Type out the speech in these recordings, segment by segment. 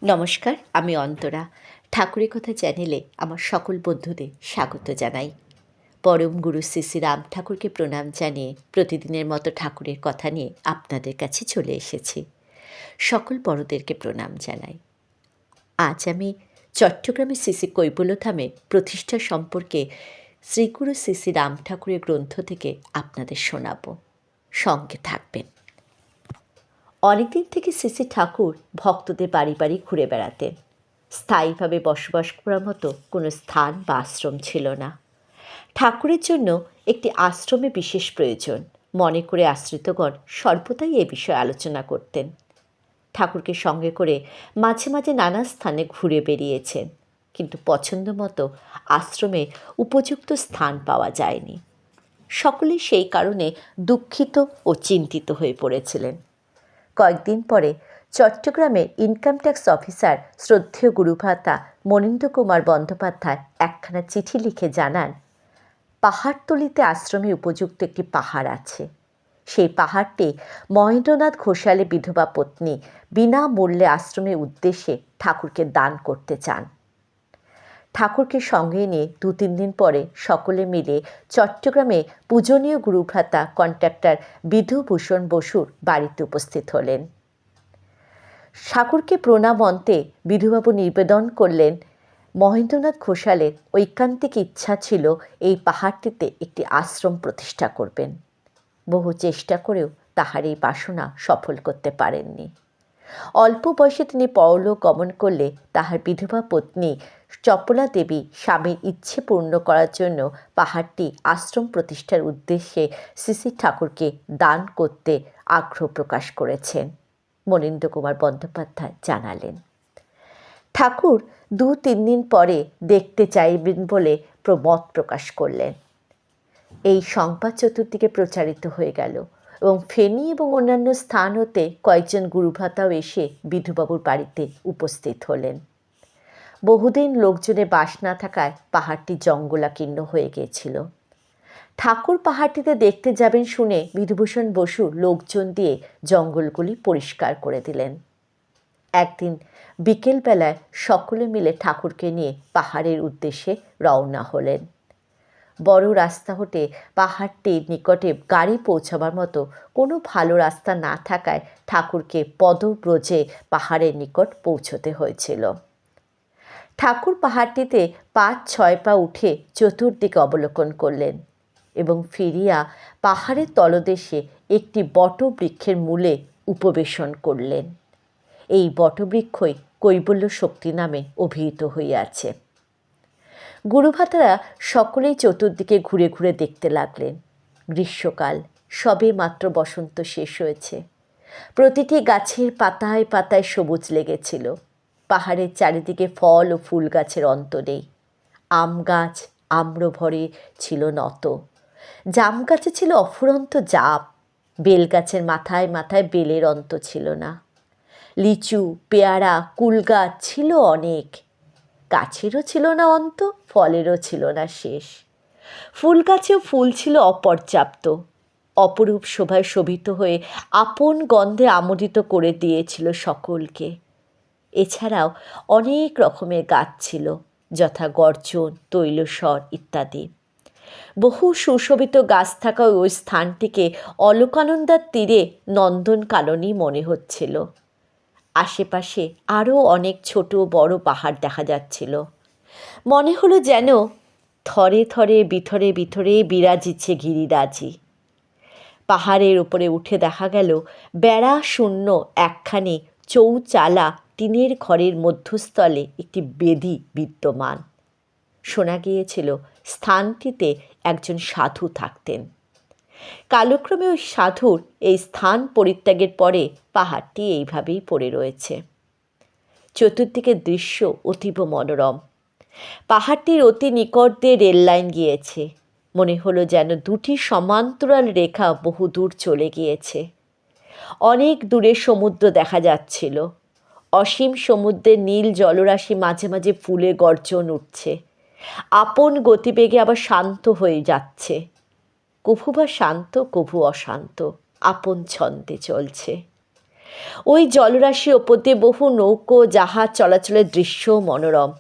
নমস্কার, আমি অন্তরা। ঠাকুরের কথা চ্যানেলে আমার সকল বন্ধুদের স্বাগত জানাই। পরম গুরু শ্রী শ্রী রাম ঠাকুরকে প্রণাম জানিয়ে প্রতিদিনের মতো ঠাকুরের কথা নিয়ে আপনাদের কাছে চলে এসেছি। সকল বড়দেরকে প্রণাম জানাই। আজ আমি চট্টগ্রামের শ্রী শ্রী কৈবল্যধামে প্রতিষ্ঠা সম্পর্কে শ্রীগুরু শ্রী শ্রী রাম ঠাকুরের গ্রন্থ থেকে আপনাদের শোনাব। সঙ্গে থাকবেন। অনেকদিন থেকে শ্রী শ্রী ঠাকুর ভক্তদের বাড়ি বাড়ি ঘুরে বেড়াতেন। স্থায়ীভাবে বসবাস করার মতো কোনো স্থান বা আশ্রম ছিল না। ঠাকুরের জন্য একটি আশ্রমে বিশেষ প্রয়োজন মনে করে আশ্রিতগণ সর্বদাই এ বিষয়ে আলোচনা করতেন। ঠাকুরকে সঙ্গে করে মাঝে মাঝে নানা স্থানে ঘুরে বেরিয়েছেন, কিন্তু পছন্দ মতো আশ্রমে উপযুক্ত স্থান পাওয়া যায়নি। সকলেই সেই কারণে দুঃখিত ও চিন্তিত হয়ে পড়েছিলেন। কয়েকদিন পরে চট্টগ্রামের ইনকাম ট্যাক্স অফিসার শ্রদ্ধেয় গুরুভ্রাতা মনীন্দ্র কুমার বন্দ্যোপাধ্যায় একখানা চিঠি লিখে জানান, পাহাড়তলিতে আশ্রমে উপযুক্ত একটি পাহাড় আছে। সেই পাহাড়টি মহেন্দ্রনাথ ঘোষালের বিধবা পত্নী বিনামূল্যে আশ্রমের উদ্দেশ্যে ঠাকুরকে দান করতে চান। ঠাকুরকে সঙ্গে নিয়ে 2-3 দিন পরে সকলে মিলে চট্টগ্রামে পূজনীয় গুরুভ্রাতা কন্ট্রাক্টর বিধুভূষণ বসুর বাড়িতে উপস্থিত হলেন। ঠাকুরকে প্রণাম অন্তে বিধুবাবু নিবেদন করলেন, মহেন্দ্রনাথ ঘোষালের ঐকান্তিক ইচ্ছা ছিল এই পাহাড়টিতে একটি আশ্রম প্রতিষ্ঠা করবেন। বহু চেষ্টা করেও তাহার এই বাসনা সফল করতে পারেননি। অল্প বয়সে তিনি পরলোক গমন করলে তাহার বিধবা পত্নী চপলা দেবী স্বামীর ইচ্ছে পূর্ণ করার জন্য পাহাড়টি আশ্রম প্রতিষ্ঠার উদ্দেশ্যে শ্রী শ্রী ঠাকুরকে দান করতে আগ্রহ প্রকাশ করেছেন। মনীন্দ্র কুমার বন্দ্যোপাধ্যায় জানালেন। ঠাকুর 2-3 দিন পরে দেখতে চাইবেন বলে মত প্রকাশ করলেন। এই সংবাদ চতুর্দিকে প্রচারিত হয়ে গেল এবং ফেনী এবং অন্যান্য স্থান হতে কয়েকজন গুরুভ্রাতাও এসে বিধুবাবুর বাড়িতে উপস্থিত হলেন। বহুদিন লোকজনে বাস না থাকায় পাহাড়টি জঙ্গলাকীর্ণ হয়ে গিয়েছিল। ঠাকুর পাহাড়টিতে দেখতে যাবেন শুনে বিধুভূষণ বসু লোকজন দিয়ে জঙ্গলগুলি পরিষ্কার করে দিলেন। একদিন বিকেলবেলায় সকলে মিলে ঠাকুরকে নিয়ে পাহাড়ের উদ্দেশ্যে রওনা হলেন। বড় রাস্তা হতে পাহাড়টির নিকটে গাড়ি পৌঁছাবার মতো কোনো ভালো রাস্তা না থাকায় ঠাকুরকে পদব্রজে পাহাড়ের নিকট পৌঁছতে হয়েছিল। ঠাকুর পাহাড়টিতে 5-6 পা উঠে চতুর্দিকে অবলোকন করলেন এবং ফিরিয়া পাহাড়ের তলদেশে একটি বটবৃক্ষের মূলে উপবেশন করলেন। এই বটবৃক্ষই কৈবল্য শক্তি নামে অভিহিত হইয়াছে। গুরুভ্রাতারা সকলেই চতুর্দিকে ঘুরে ঘুরে দেখতে লাগলেন। গ্রীষ্মকাল, সবে মাত্র বসন্ত শেষ হয়েছে। প্রতিটি গাছের পাতায় পাতায় সবুজ লেগেছিল। পাহাড়ের চারিদিকে ফল ও ফুল গাছের অন্ত নেই। আম গাছ আম্রভরে ছিল নত, জাম গাছে ছিল অফুরন্ত জাম, বেল গাছের মাথায় মাথায় বেলের অন্ত ছিল না। লিচু, পেয়ারা, কুল গাছ ছিল অনেক। গাছেরও ছিল না অন্ত, ফলেরও ছিল না শেষ। ফুল গাছেও ফুল ছিল অপর্যাপ্ত। অপরূপ শোভায় শোভিত হয়ে আপন গন্ধে আমোদিত করে দিয়েছিল সকলকে। এছাড়াও অনেক রকমের গাছ ছিল, যথা গর্জন, তৈলস্বর ইত্যাদি। বহু সুশোভিত গাছ থাকা ওই স্থানটিকে অলকানন্দার তীরে নন্দনকাননই মনে হচ্ছিল। আশেপাশে আরও অনেক ছোট বড় পাহাড় দেখা যাচ্ছিল। মনে হলো যেন থরে থরে বিথরে বিথরে বিরাজিছে গিরিরাজি। পাহাড়ের উপরে উঠে দেখা গেল বেড়া শূন্য একখানি চৌচালা টিনের ঘরের মধ্যস্থলে একটি বেদি বিদ্যমান। শোনা গিয়েছিল স্থানটিতে একজন সাধু থাকতেন। কালক্রমে ওই সাধুর এই স্থান পরিত্যাগের পরে পাহাড়টি এইভাবেই পড়ে রয়েছে। চতুর্দিকের দৃশ্য অতীব মনোরম। পাহাড়টির অতি নিকট দিয়ে রেল লাইন গিয়েছে। মনে হলো যেন দুটি সমান্তরাল রেখা বহুদূর চলে গিয়েছে। অনেক দূরে সমুদ্র দেখা যাচ্ছিল। অসীম সমুদ্রের নীল জলরাশি মাঝে মাঝে ফুলে গর্জন উঠছে, আপন গতিবেগে আবার শান্ত হয়ে যাচ্ছে। কভু বা শান্ত, কভু অশান্ত, আপন ছন্দে চলছে। ওই জলরাশির ওপর দিয়ে বহু নৌকো জাহাজ চলাচলের দৃশ্যও মনোরম।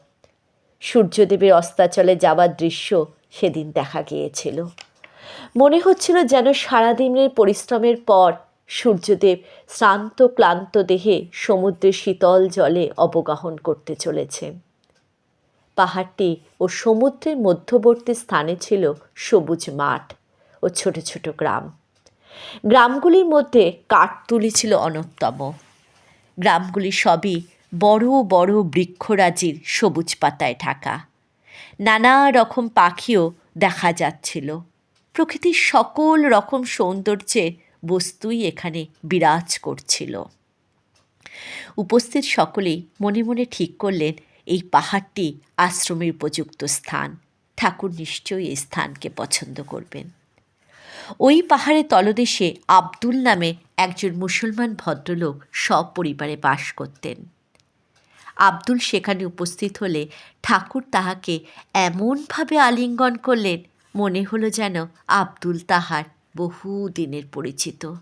সূর্যদেবের অস্তাচলে যাবার দৃশ্য সেদিন দেখা গিয়েছিল। মনে হচ্ছিল যেন সারাদিনের পরিশ্রমের পর সূর্যদেব শ্রান্ত ক্লান্ত দেহে সমুদ্রের শীতল জলে অবগাহন করতে চলেছে। পাহাড়টি ও সমুদ্রের মধ্যবর্তী স্থানে ছিল সবুজ মাঠ ও ছোট ছোট গ্রাম। গ্রামগুলির মধ্যে কাঠতুলি ছিল অন্যতম। গ্রামগুলি সবই বড় বড় বৃক্ষরাজির সবুজ পাতায় ঢাকা। নানা রকম পাখিও দেখা যাচ্ছিল। প্রকৃতির সকল রকম সৌন্দর্যের বস্তুই এখানে বিরাজ করছিল। উপস্থিত সকলেই মনে মনে ঠিক করলেন এই পাহাড়টি আশ্রমের উপযুক্ত স্থান। ঠাকুর নিশ্চয়ই এই স্থানকে পছন্দ করবেন। ওই পাহাড়ের তলদেশে আব্দুল নামে একজন মুসলমান ভদ্রলোক সপরিবারে বাস করতেন। আব্দুল সেখানে উপস্থিত হলে ঠাকুর তাহাকে এমনভাবে আলিঙ্গন করলেন, মনে হলো যেন আব্দুল তাহার বহু দিনের পরিচিত।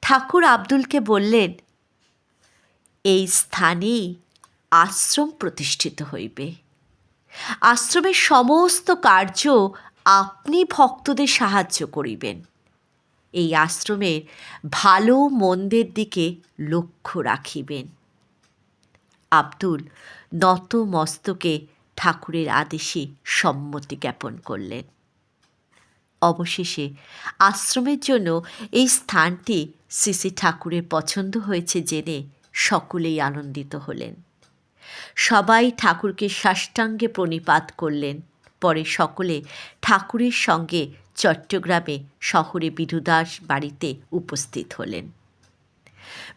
ঠাকুর আব্দুলকে বললেন, এই স্থানেই আশ্রম প্রতিষ্ঠিত হইবে। আশ্রমের সমস্ত কার্য আপনি ভক্তদের সাহায্য করিবেন। এই আশ্রমের ভালো মন্দের দিকে লক্ষ্য রাখিবেন। আব্দুল নত মস্তকে ঠাকুরের আদেশে সম্মতি জ্ঞাপন করলেন। অবশেষে আশ্রমের জন্য এই স্থানটি শ্রী শ্রী ঠাকুরের পছন্দ হয়েছে জেনে সকলেই আনন্দিত হলেন। সবাই ঠাকুরকে সাষ্টাঙ্গে প্রণিপাত করলেন। পরে সকলে ঠাকুরের সঙ্গে চট্টগ্রামে শহরে বিধুদাস বাড়িতে উপস্থিত হলেন।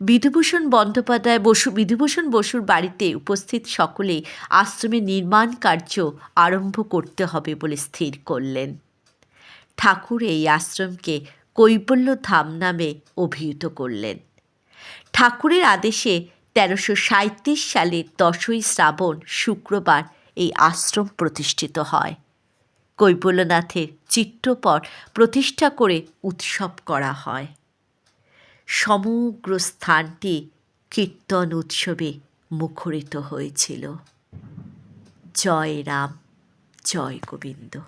বিধুভূষণ বসুর বাড়িতে উপস্থিত সকলে আশ্রমের নির্মাণ কার্য আরম্ভ করতে হবে বলে স্থির করলেন। ঠাকুর এই আশ্রমকে কৈবল্য ধাম নামে অভিহিত করলেন। ঠাকুরের আদেশে 1337 সালের 10ই শ্রাবণ শুক্রবার এই আশ্রম প্রতিষ্ঠিত হয়। কৈবল্যনাথের চিত্রপট প্রতিষ্ঠা করে উৎসব করা হয়। সমগ্র স্থানটি কীর্তন উৎসবে মুখরিত হয়েছিল। জয় রাম, জয় গোবিন্দ।